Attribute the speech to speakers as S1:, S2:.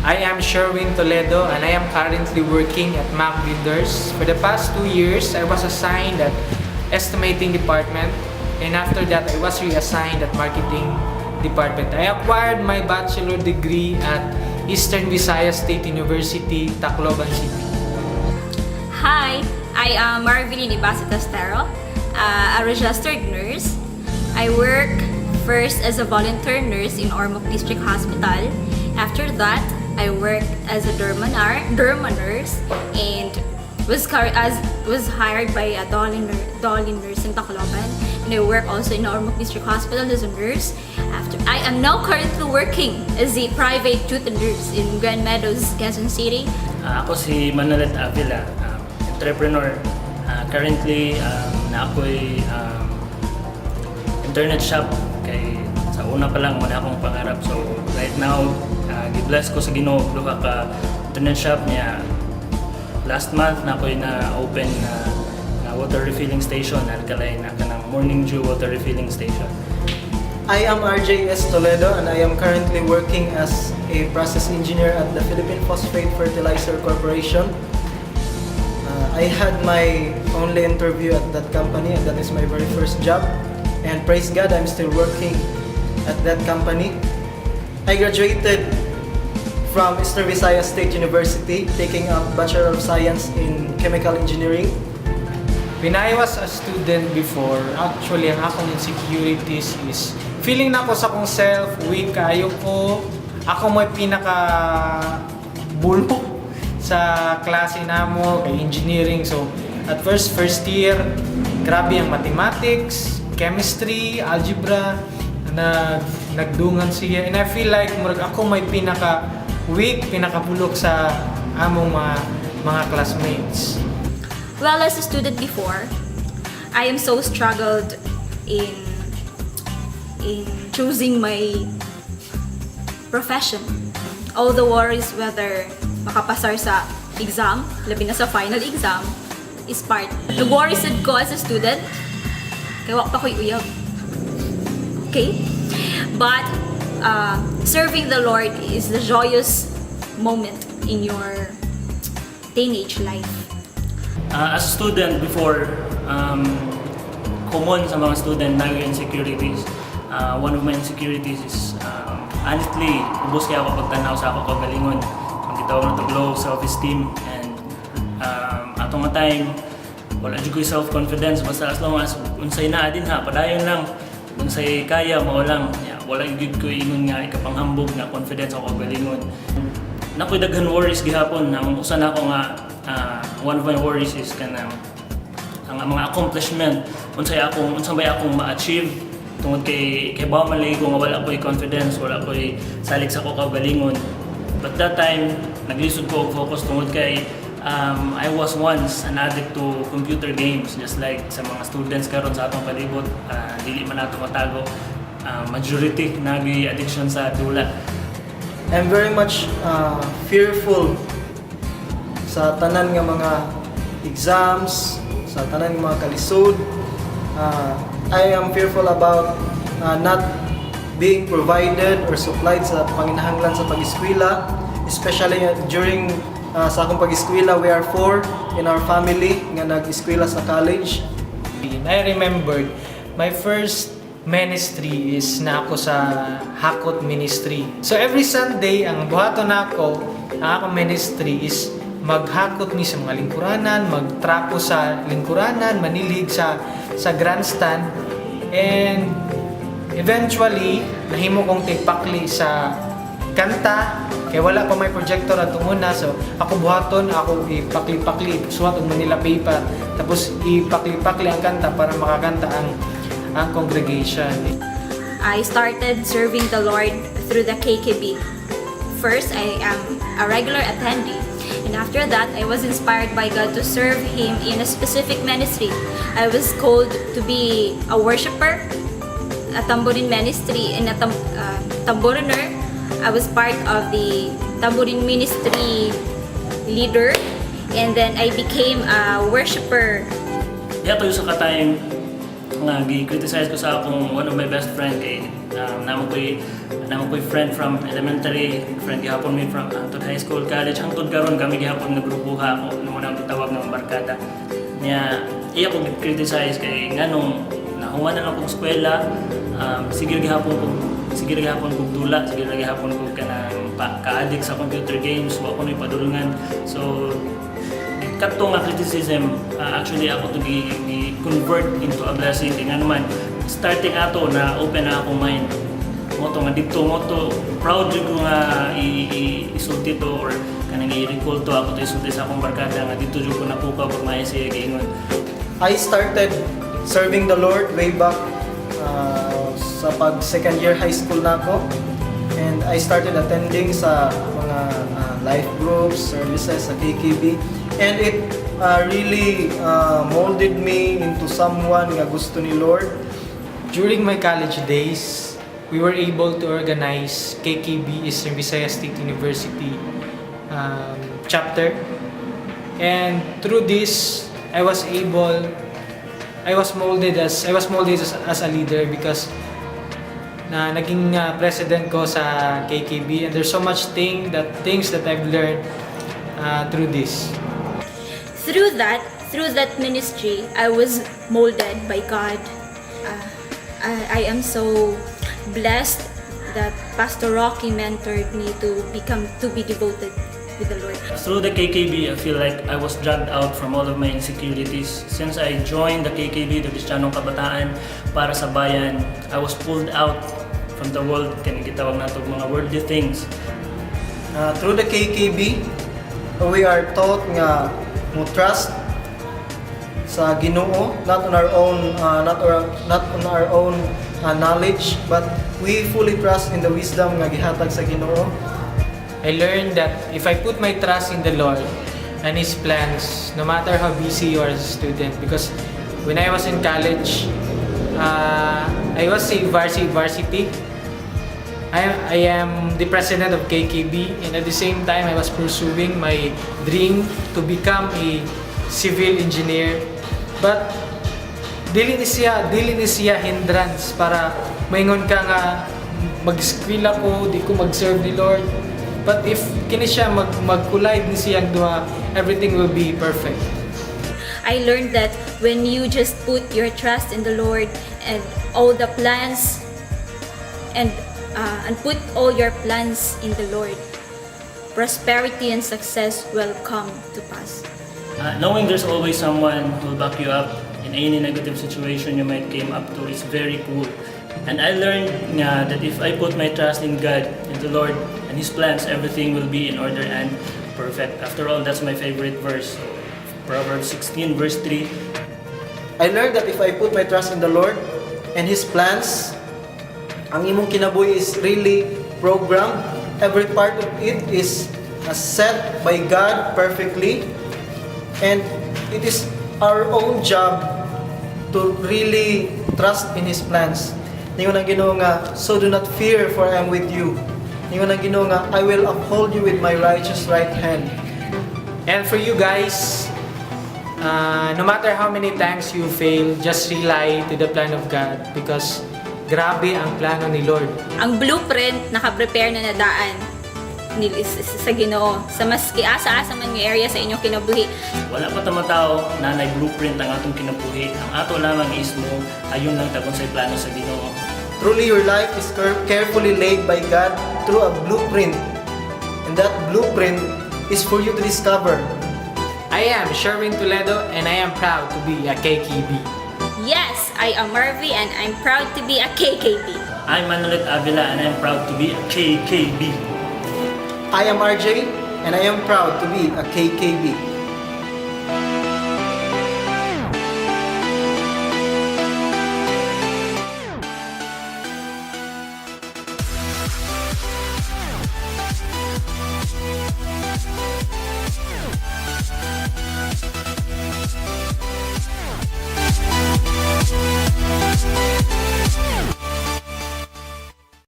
S1: I am Sherwin Toledo and I am currently working at Mac Builders. For the past 2 years, I was assigned at Estimating Department, and after that, I was reassigned at Marketing Department. I acquired my bachelor degree at Eastern Visayas State University, Tacloban City.
S2: Hi, I am Marvelyn Ibasitastero, a registered nurse. I work first as a volunteer nurse in Ormoc District Hospital. After that, I worked as a derma nurse and was hired by a Dolly nurse in Tacloban. And I work also in Ormoc District Hospital as a nurse. I am now currently working as a private tutor nurse in Grand Meadows, Quezon City.
S3: Ako si Manolet Avila, entrepreneur. Currently, na ako'y internet shop. Kay sa una pa lang, wala akong pangarap. So, right now, gi-bless ko sa Ginoo duha ka internet shop niya. Last month na ako'y na-open na water refilling station, Alcalay, na kanang Morning Dew water refilling station.
S4: I am RJS Toledo and I am currently working as a process engineer at the Philippine Phosphate Fertilizer Corporation. I had my only interview at that company and that is my very first job. And praise God, I'm still working at that company. I graduated from Eastern Visayas State University, taking up Bachelor of Science in Chemical Engineering.
S1: When I was a student before, actually ang akong insecurities is feeling na ako sa akong self, weak kayo ko. Ako mo'y pinaka-bulok sa klase namo kay engineering. So, at first year, grabe ang mathematics, chemistry, algebra, nagdungan siya. And I feel like ako may pinaka-weak, pinaka-bulok sa among mga classmates.
S2: Well, as a student before, I am so struggled in choosing my profession. All the worries whether makapasar sa exam, labi na sa final exam, is part. Nag-worry sad ko as a student, kaya wak pa ko'y uyab. Okay? But serving the Lord is the joyous moment in your teenage life.
S3: As a student before, common sa mga student na yung insecurities. One of my insecurities is honestly, ubos kaya ako pagtanaw sa ako kagalingon. Ang gitawag na to low self-esteem and atong time, wala dyan ko yung self-confidence. Basta as long as unsay na din ha, padayon lang. Unsay kaya, maulang. Wala yung ko ingon nga ikapanghambog na confidence ako kagalingon. Nakoy daghan worries gihapon. Ang usan ako nga, one of my worries is kanang ang mga accomplishment unsay bay akong ma-achieve tungod kay bawa man lagi ko nga wala ko'y confidence, wala ko'y salig sa ko kaugalingon. But that time naglisod ko og focus tungod kay I was once an addict to computer games, just like sa mga students karon sa atong palibot. Dili man nato matago, majority nagi addiction sa dula.
S4: I'm very much fearful sa tanan nga mga exams, sa tanan nga mga kalisod. I am fearful about not being provided or supplied sa panginahanglan sa pag-eskwela, especially during sa akong pag-eskwela. We are 4 in our family nga nag-eskwela sa college.
S1: I remembered my first ministry is na ako sa Hakot Ministry. So every Sunday, ang buhaton nako, ang akong ministry is maghakot mi sa mga lingkuranan, magtrapo sa lingkuranan, manilig sa grandstand, and eventually nahimo kong tipakli sa kanta kay wala pa may projector ato muna. So ako buhaton, ako ipakli-pakli, suwat og Manila paper, tapos ipakli-pakli ang kanta para makakanta ang congregation.
S2: I started serving the Lord through the KKB. First, I am a regular attendee. And after that, I was inspired by God to serve Him in a specific ministry. I was called to be a worshiper, a tamborin ministry, and a tamboriner. I was part of the tamborin ministry leader, and then I became a worshiper.
S3: Diya to sa katayong nga gi-criticize ko sa akong one of my best friend kay Namo ko'y friend from elementary, friend gihapon mi from hangtod high school, college, hangtod karon kami gihapon nagrupuha ako nung unang tawag ng barkada. Niya iya ko criticize kay nganong nahuman na lang kong eskwela, sige gihapon kog dula, sige gihapon kog kanang ka-addict sa computer games, wa ko ni padulungan. So katong nga criticism, actually ako to convert into a blessing. Nga naman, starting ato na open na akong mind. Moto nga dito, proud yun ko nga isulti to or kanang i-recall to ako to isulti sa akong barkada nga dito yun ko napukaw pag maya siya giingon.
S4: I started serving the Lord way back sa pag second year high school na ako. And I started attending sa mga life groups, services sa KKB. And it really molded me into someone nga gusto ni Lord.
S1: During my college days, we were able to organize KKB Eastern Visayas State University chapter. And through this, I was molded as a leader because naging president ko sa KKB, and there's so much things that I've learned through this.
S2: Through that ministry, I was molded by God. I am so blessed that Pastor Rocky mentored me to be devoted with the Lord.
S3: Through the KKB, I feel like I was dragged out from all of my insecurities. Since I joined the KKB, the Kristiyanong Kabataan, para sa bayan, I was pulled out from the world, kanang gitawag nato mga worldly things.
S4: Through the KKB, we are taught nga mo trust sa Ginoo, not on our own knowledge, but we fully trust in the wisdom nga gihatag sa Ginoo.
S1: I learned that if I put my trust in the Lord and His plans, no matter how busy you are as a student, because when I was in college, I was a varsity. I am the president of KKB, and at the same time, I was pursuing my dream to become a civil engineer. But dili ni siya hindrance para maingon ka nga mag-school ako, di ko mag-serve ni Lord. But if kini siya mag-collide ni siyang duha, everything will be perfect.
S2: I learned that when you just put your trust in the Lord and all the plans and put all your plans in the Lord, prosperity and success will come to pass.
S3: Knowing there's always someone who will back you up in any negative situation you might came up to is very cool. And I learned that if I put my trust in God, in the Lord, and His plans, everything will be in order and perfect. After all, that's my favorite verse. Proverbs 16 verse 3.
S4: I learned that if I put my trust in the Lord and His plans, ang imong kinabuhi is really programmed. Every part of it is set by God perfectly. And it is our own job to really trust in His plans. Ningon ang Ginoo nga, so do not fear, for I am with you. Ningon ang Ginoo nga, I will uphold you with my righteous right hand.
S1: And for you guys, no matter how many times you fail, just rely to the plan of God because grabe ang plano ni Lord.
S2: Ang blueprint naka-prepare na nadaan sa Ginoo sa maski asa-asa man nga area sa inyong kinabuhi.
S3: Wala pa tamatao na blueprint ang atong kinabuhi. Ang ato lamang is mo, ayun lang tagon sa plano sa Ginoo.
S4: Truly, your life is carefully laid by God through a blueprint. And that blueprint is for you to discover.
S1: I am Sherwin Toledo and I am proud to be a KKB.
S2: Yes, I am Marvy and I'm proud to be a KKB.
S3: I'm Manolet Avila and I'm proud to be a KKB.
S4: I am RJ and I am proud to be a KKB.